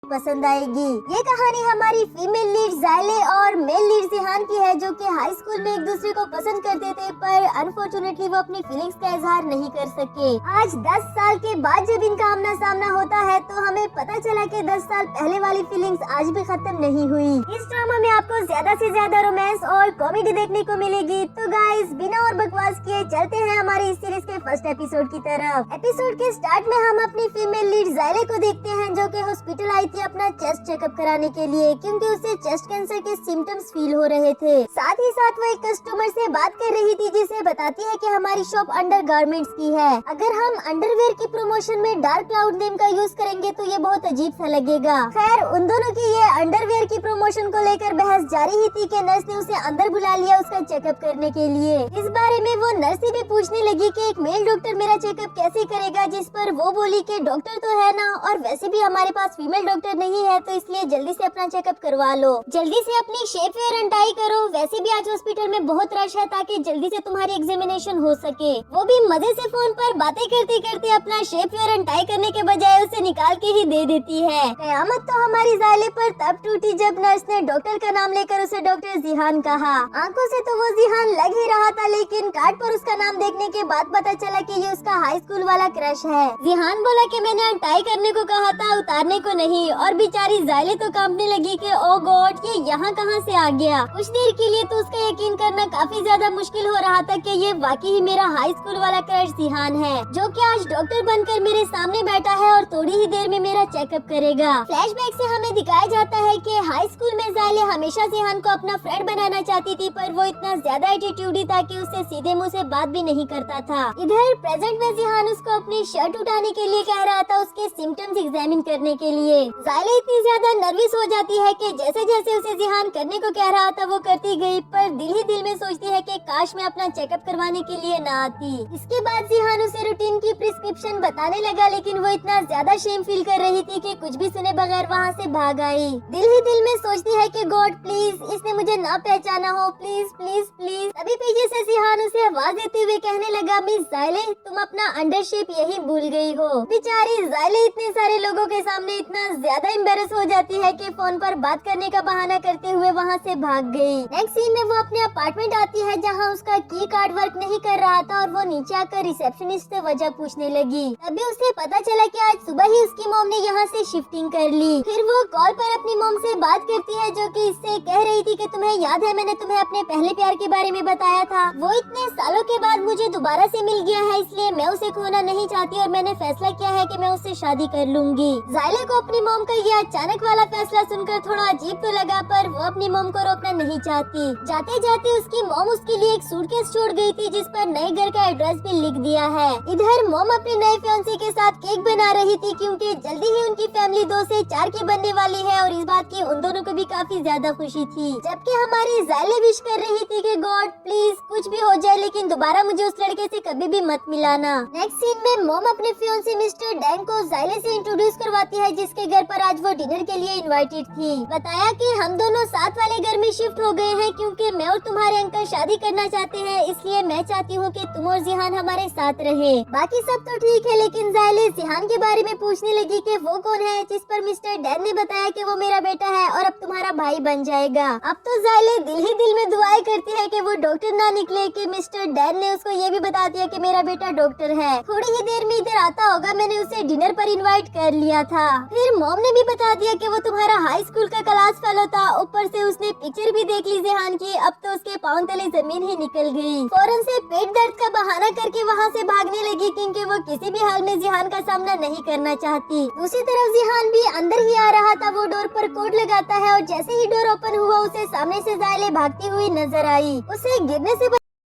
पसंद आएगी। ये कहानी हमारी फीमेल लीड ज़ाइले और मेल लीड जिहान की है, जो कि हाई स्कूल में एक दूसरे को पसंद करते थे, पर अनफॉर्चुनेटली वो अपनी फीलिंग्स का इजहार नहीं कर सके। आज 10 साल के बाद जब इनका आमना सामना होता है तो हमें पता चला कि 10 साल पहले वाली फीलिंग्स आज भी खत्म नहीं हुई। इस ड्रामा में आपको ज्यादा से ज्यादा रोमांस और कॉमेडी देखने को मिलेगी। तो गाइस, बिना और बकवास किए चलते हैं हमारी इस सीरीज के फर्स्ट एपिसोड की तरफ। एपिसोड के स्टार्ट में हम अपनी फीमेल लीड ज़ाइले को देखते हैं, जो कि हॉस्पिटल आई थी अपना चेस्ट चेकअप कराने के लिए, क्योंकि उसे चेस्ट कैंसर के सिम्टम्स फील हो रहे थे। साथ ही साथ वो एक कस्टमर से बात कर रही थी, जिसे बताती है कि हमारी शॉप अंडर गारमेंट्स की है। अगर हम अंडरवेयर की प्रमोशन में डार्क क्लाउड नेम का यूज करेंगे तो ये बहुत अजीब सा लगेगा। खैर, उन दोनों की ये अंडरवेयर की प्रमोशन को लेकर बहस जारी ही थी कि नर्स ने उसे अंदर बुला लिया उसका चेकअप करने के लिए। इस बारे में वो नर्स से भी पूछने लगी कि एक मेल डॉक्टर मेरा चेकअप कैसे करेगा, जिस पर वो बोली कि डॉक्टर तो है ना, और वैसे भी हमारे पास फीमेल डॉक्टर नहीं है, तो इसलिए जल्दी से अपना चेकअप करवा लो, जल्दी से अपनी शेप वेयर अनटाई करो। वैसे भी आज हॉस्पिटल में बहुत रश है, ताकि जल्दी से तुम्हारी एग्जामिनेशन हो सके। वो भी मजे से फोन पर बातें करते करते अपना शेप वेयर अनटाई करने के बजाय उसे निकाल के ही दे देती है। कयामत तो हमारी ज़ाइले पर तब टूटी जब नर्स ने डॉक्टर का नाम लेकर उसे डॉक्टर जिहान कहा। आंखों से तो वो जिहान लग ही रहा था, लेकिन कार्ड पर उसका नाम देखने के बाद पता चला कि ये उसका हाई स्कूल वाला क्रश है। जिहान बोला कि मैंने अनटाई करने को कहा था, उतारने को नहीं, और बेचारी ज़ाइले तो कांपने लगी कि ओ गॉड, ये यहाँ कहाँ से आ गया। कुछ देर के लिए तो उसका यकीन करना काफी ज्यादा मुश्किल हो रहा था कि ये वाकई ही मेरा हाई स्कूल वाला क्रश जिहान है, जो कि आज डॉक्टर बनकर मेरे सामने बैठा है और थोड़ी ही देर में मेरा चेकअप करेगा। फ्लैशबैक से हमें दिखाया जाता है कि हाई स्कूल में ज़ाइले हमेशा जिहान को अपना फ्रेंड बनाना चाहती थी, पर वो इतना ज्यादा एटीट्यूडी था कि उससे सीधे मुंह से बात भी नहीं करता था। इधर प्रेजेंट में जिहान उसको अपनी शर्ट उठाने के लिए कह रहा था, उसके सिम्टम्स एग्जामिन करने के लिए। ज़ाइले इतनी ज्यादा नर्वस हो जाती है कि जैसे जैसे उसे जिहान करने को कह रहा था वो करती गई, पर दिल ही दिल में सोचती है कि काश मैं अपना चेकअप करवाने के लिए ना आती। इसके बाद जिहान उसे रूटीन की प्रिस्क्रिप्शन बताने लगा, लेकिन वो इतना ज्यादा शेम फील कर रही थी कि कुछ भी सुने बगैर वहाँ से भाग आई। दिल ही दिल में सोचती है कि गॉड प्लीज, इसने मुझे ना पहचाना हो, प्लीज प्लीज प्लीज। अभी पीछे से जिहान उसे आवाज देते हुए कहने लगा, मिस ज़ाइले, तुम अपना अंडर शेप यही भूल गई हो। बेचारी ज़ाइले इतने सारे लोगों के सामने इतना ज्यादा एम्बेरस हो जाती है कि फोन पर बात करने का बहाना करते हुए वहाँ से भाग गई। नेक्स्ट सीन में वो अपने अपार्टमेंट आती है, जहाँ उसका की कार्ड वर्क नहीं कर रहा था, और वो नीचे आकर रिसेप्शनिस्ट से वजह पूछने लगी। तभी उसे पता चला कि आज सुबह ही उसकी मॉम ने यहाँ से शिफ्टिंग कर ली। फिर वो कॉल पर अपनी मॉम से बात करती है, जो कि इससे कह रही थी कि तुम्हें याद है मैंने तुम्हें अपने पहले प्यार के बारे में बताया था, वो इतने सालों के बाद मुझे दोबारा से मिल गया है, इसलिए मैं उसे खोना नहीं चाहती और मैंने फैसला किया है कि मैं उससे शादी कर लूंगी। ज़ाइले को अपनी मॉम का ये अचानक वाला फैसला सुनकर थोड़ा अजीब तो लगा, पर वो अपनी मॉम को रोकना नहीं चाहती। जाते जाते उसकी मॉम उसके लिए एक सूटकेस छोड़ गई थी, जिस पर नए घर का एड्रेस भी लिख दिया है। इधर मॉम अपने नए फियांसे के साथ केक बना रही थी, क्योंकि जल्दी ही उनकी फैमिली 2 से 4 की बनने वाली है, और इस बात की उन दोनों को भी काफी ज्यादा खुशी थी। जबकि हमारी ज़ाइले विश कर रही थी कि गॉड प्लीज कुछ भी हो जाए, लेकिन दोबारा मुझे उस लड़के से कभी भी मत मिलाना। नेक्स्ट सीन में मॉम अपने फियांसे मिस्टर डैंग को ज़ाइले से इंट्रोड्यूस करवाती है, जिसके घर पर आज वो डिनर के लिए इनवाइटेड थी। बताया कि हम दोनों साथ वाले घर में शिफ्ट हो गए हैं, क्योंकि मैं और तुम्हारे अंकल शादी करना चाहते हैं, इसलिए मैं चाहती हूँ कि तुम और जिहान हमारे साथ रहे। बाकी सब तो ठीक है, लेकिन ज़ाइले जिहान के बारे में पूछने लगी कि वो कौन है, जिस पर मिस्टर डैन ने बताया कि वो मेरा बेटा है और अब तुम्हारा भाई बन जाएगा। अब तो ज़ाइले दिल ही दिल में दुआएं करती है कि वो डॉक्टर ना निकले, कि मिस्टर डैन ने उसको ये भी बता दिया कि मेरा बेटा डॉक्टर है। थोड़ी ही देर में इधर आता होगा, मैंने उसे डिनर पर इन्वाइट कर लिया था। फिर मॉम ने भी बता दिया कि वो तुम्हारा हाई स्कूल का क्लास फेलो था, ऊपर से उसने पिक्चर भी देख ली जिहान की। अब तो उसके पाँव तले जमीन ही निकल गई। फौरन से पेट दर्द का बहाना करके वहाँ से भागने लगी, क्योंकि वो किसी भी हाल में जिहान का सामना नहीं करना चाहती। दूसरी तरफ जिहान भी अंदर ही आ रहा था। वो डोर पर कोड लगाता है, और जैसे ही डोर ओपन हुआ उसे सामने से ज़ाइले भागती हुई नजर आई। उसे गिरने से